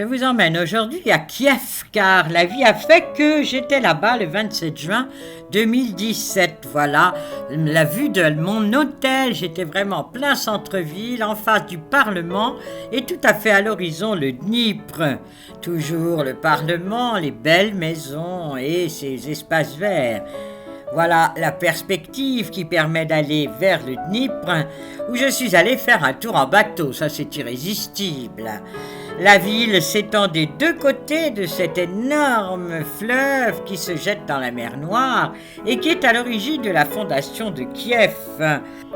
Je vous emmène aujourd'hui à Kiev, car la vie a fait que j'étais là-bas le 27 juin 2017. Voilà, la vue de mon hôtel, j'étais vraiment plein centre-ville, en face du Parlement, et tout à fait à l'horizon le Dniepr. Toujours le Parlement, les belles maisons et ses espaces verts. Voilà la perspective qui permet d'aller vers le Dniepr, où je suis allé faire un tour en bateau, ça c'est irrésistible. La ville s'étend des deux côtés de cet énorme fleuve qui se jette dans la mer Noire et qui est à l'origine de la fondation de Kiev,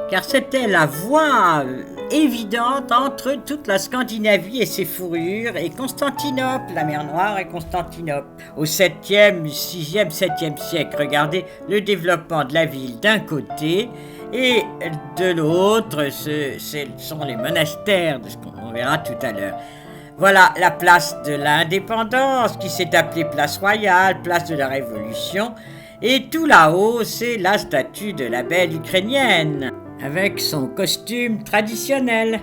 car c'était la voie évidente entre toute la Scandinavie et ses fourrures et Constantinople, la mer Noire et Constantinople. Au 7e, 6e, 7e siècle, regardez le développement de la ville d'un côté et de l'autre, ce sont les monastères, de ce qu'on verra tout à l'heure. Voilà la place de l'Indépendance qui s'est appelée place Royale, place de la Révolution. Et tout là-haut, c'est la statue de la belle ukrainienne, avec son costume traditionnel.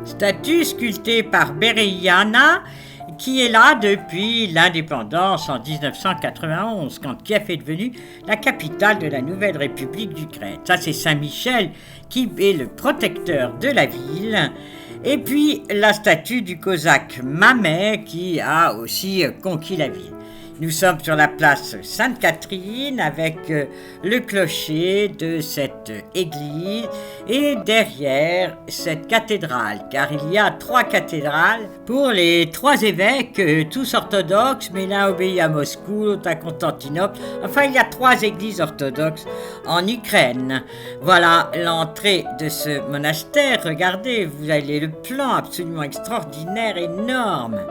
Statue sculptée par Bereyana, qui est là depuis l'indépendance en 1991, quand Kiev est devenue la capitale de la nouvelle République d'Ukraine. Ça, c'est Saint-Michel qui est le protecteur de la ville. Et puis la statue du Cosaque Mamet qui a aussi conquis la ville. Nous sommes sur la place Sainte-Catherine avec le clocher de cette église et derrière cette cathédrale, car il y a 3 cathédrales pour les 3 évêques, tous orthodoxes, mais l'un obéit à Moscou, l'autre à Constantinople. Enfin, il y a 3 églises orthodoxes en Ukraine. Voilà l'entrée de ce monastère. Regardez, vous avez le plan absolument extraordinaire, énorme.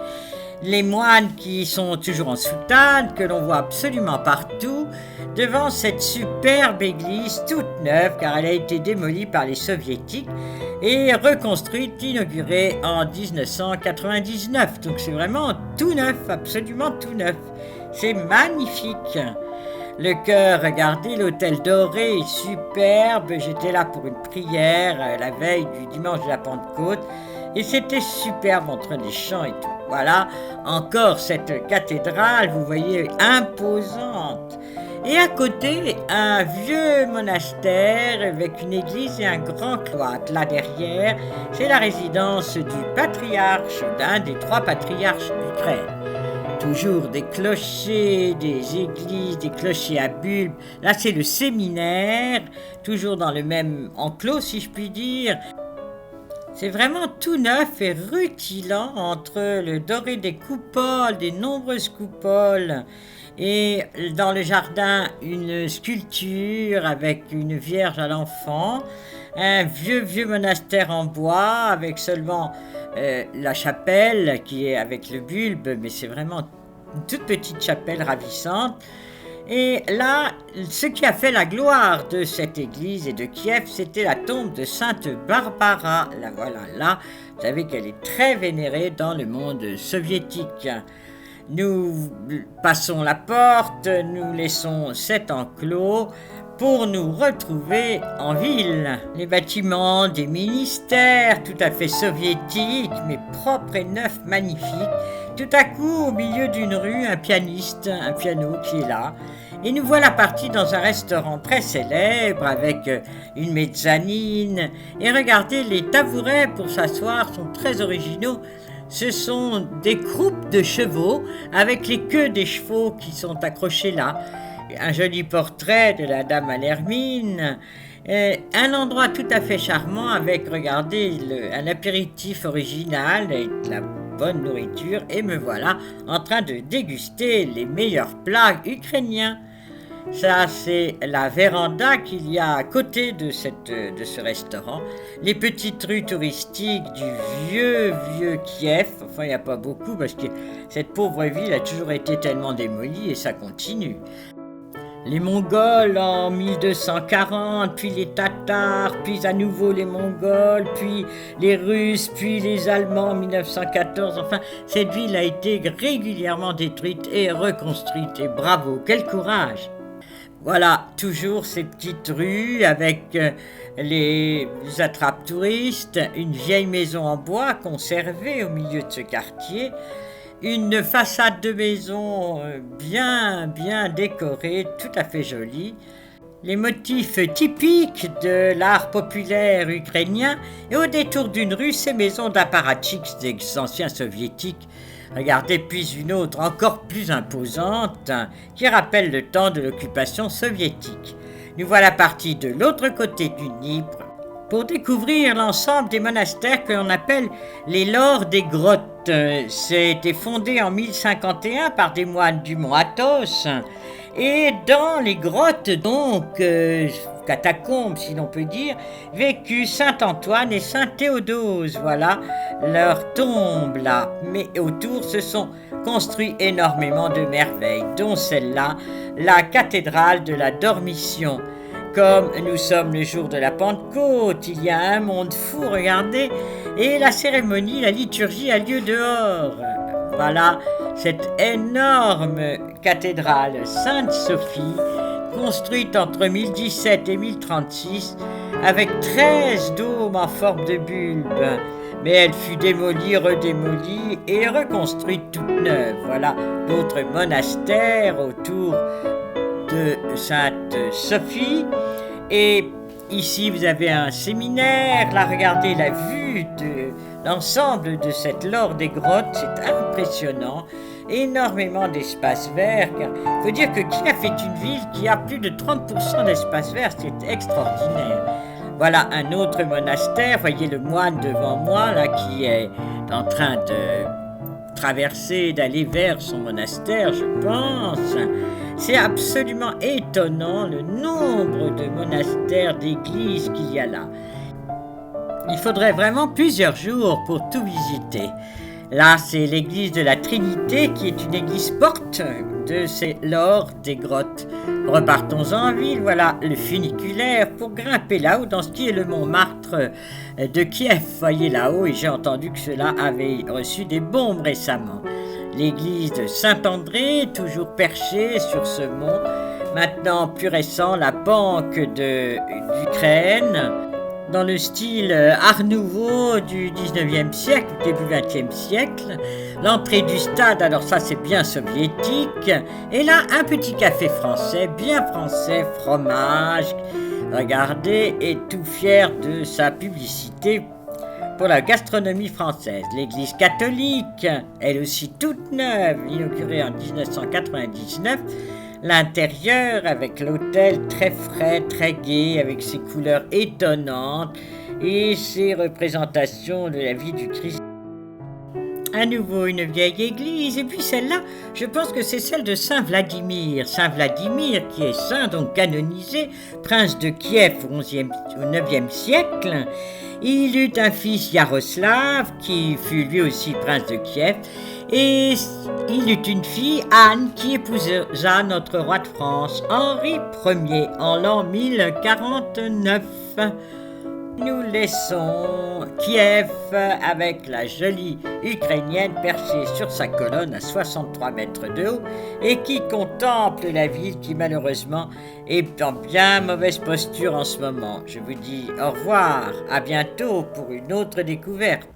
Les moines qui sont toujours en soutane, que l'on voit absolument partout, devant cette superbe église toute neuve, car elle a été démolie par les soviétiques et reconstruite, inaugurée en 1999. Donc c'est vraiment tout neuf, absolument tout neuf. C'est magnifique. Le chœur, regardez, l'hôtel doré est superbe. J'étais là pour une prière la veille du dimanche de la Pentecôte. Et c'était superbe entre les chants et tout. Voilà, encore cette cathédrale, vous voyez, imposante. Et à côté, un vieux monastère avec une église et un grand cloître. Là derrière, c'est la résidence du patriarche, d'un des 3 patriarches d'Ukraine. Toujours des clochers, des églises, des clochers à bulbes. Là, c'est le séminaire, toujours dans le même enclos, si je puis dire. C'est vraiment tout neuf et rutilant entre le doré des coupoles, des nombreuses coupoles, et dans le jardin, une sculpture avec une vierge à l'enfant, un vieux monastère en bois avec seulement la chapelle qui est avec le bulbe, mais c'est vraiment une toute petite chapelle ravissante. Et là, ce qui a fait la gloire de cette église et de Kiev, c'était la tombe de Sainte Barbara. La voilà là, vous savez qu'elle est très vénérée dans le monde soviétique. Nous passons la porte, nous laissons cet enclos pour nous retrouver en ville. Les bâtiments des ministères, tout à fait soviétiques, mais propres et neufs, magnifiques. Tout à coup, au milieu d'une rue, un pianiste, un piano qui est là. Et nous voilà partis dans un restaurant très célèbre avec une mezzanine. Et regardez, les tabourets pour s'asseoir sont très originaux. Ce sont des croupes de chevaux avec les queues des chevaux qui sont accrochées là. Un joli portrait de la dame à l'hermine. Un endroit tout à fait charmant avec, regardez, un apéritif original et de la bonne nourriture. Et me voilà en train de déguster les meilleurs plats ukrainiens. Ça, c'est la véranda qu'il y a à côté de ce restaurant. Les petites rues touristiques du vieux Kiev. Enfin, il n'y a pas beaucoup parce que cette pauvre ville a toujours été tellement démolie et ça continue. Les Mongols en 1240, puis les Tatars, puis à nouveau les Mongols, puis les Russes, puis les Allemands en 1914. Enfin, cette ville a été régulièrement détruite et reconstruite. Et bravo, quel courage! Voilà, toujours ces petites rues avec les attrapes touristes, une vieille maison en bois conservée au milieu de ce quartier. une façade de maison bien décorée, tout à fait jolie. Les motifs typiques de l'art populaire ukrainien et au détour d'une rue, ces maisons d'apparatchiks des anciens soviétiques. Regardez, puis une autre encore plus imposante qui rappelle le temps de l'occupation soviétique. Nous voilà partis de l'autre côté du Dniepr pour découvrir l'ensemble des monastères que l'on appelle les Laures des Grottes. C'était fondé en 1051 par des moines du mont Athos. Et dans les grottes, donc, catacombes si l'on peut dire, vécut Saint Antoine et Saint Théodose, voilà leur tombe là. Mais autour se sont construits énormément de merveilles, dont celle-là, la cathédrale de la Dormition. Comme nous sommes le jour de la Pentecôte, il y a un monde fou, regardez, et la cérémonie, la liturgie a lieu dehors. Voilà cette énorme cathédrale Sainte-Sophie, construite entre 1017 et 1036, avec 13 dômes en forme de bulbe. Mais elle fut démolie, redémolie et reconstruite toute neuve. Voilà d'autres monastères autour de Sainte-Sophie. Et ici, vous avez un séminaire. Là, regardez la vue de l'ensemble de cette Laure des Grottes. C'est impressionnant. Énormément d'espace vert. Il faut dire que Kiev est une ville qui a plus de 30% d'espace vert. C'est extraordinaire. Voilà un autre monastère. Voyez le moine devant moi, là, qui est en train de traverser, d'aller vers son monastère, je pense. C'est absolument étonnant le nombre de monastères, d'églises qu'il y a là. Il faudrait vraiment plusieurs jours pour tout visiter. Là, c'est l'église de la Trinité qui est une église porte de ces Laures des Grottes. Repartons en ville, voilà le funiculaire pour grimper là-haut dans ce qui est le Montmartre de Kiev. Voyez là-haut, et j'ai entendu que cela avait reçu des bombes récemment. L'église de Saint-André, toujours perchée sur ce mont. Maintenant, plus récent, la banque d'Ukraine, dans le style Art Nouveau du 19e siècle, début 20e siècle. L'entrée du stade, alors ça c'est bien soviétique. Et là, un petit café français, bien français, fromage. Regardez, et tout fier de sa publicité pour la gastronomie française. L'église catholique, elle aussi toute neuve, inaugurée en 1999. L'intérieur avec l'autel très frais, très gai, avec ses couleurs étonnantes et ses représentations de la vie du Christ. À nouveau une vieille église, et puis celle-là, je pense que c'est celle de Saint Vladimir. Saint Vladimir qui est saint, donc canonisé, prince de Kiev au 9e siècle. Il eut un fils Yaroslav qui fut lui aussi prince de Kiev. Et il eut une fille, Anne, qui épousa notre roi de France, Henri Ier, en l'an 1049. Nous laissons Kiev avec la jolie Ukrainienne perchée sur sa colonne à 63 mètres de haut et qui contemple la ville qui malheureusement est en bien mauvaise posture en ce moment. Je vous dis au revoir, à bientôt pour une autre découverte.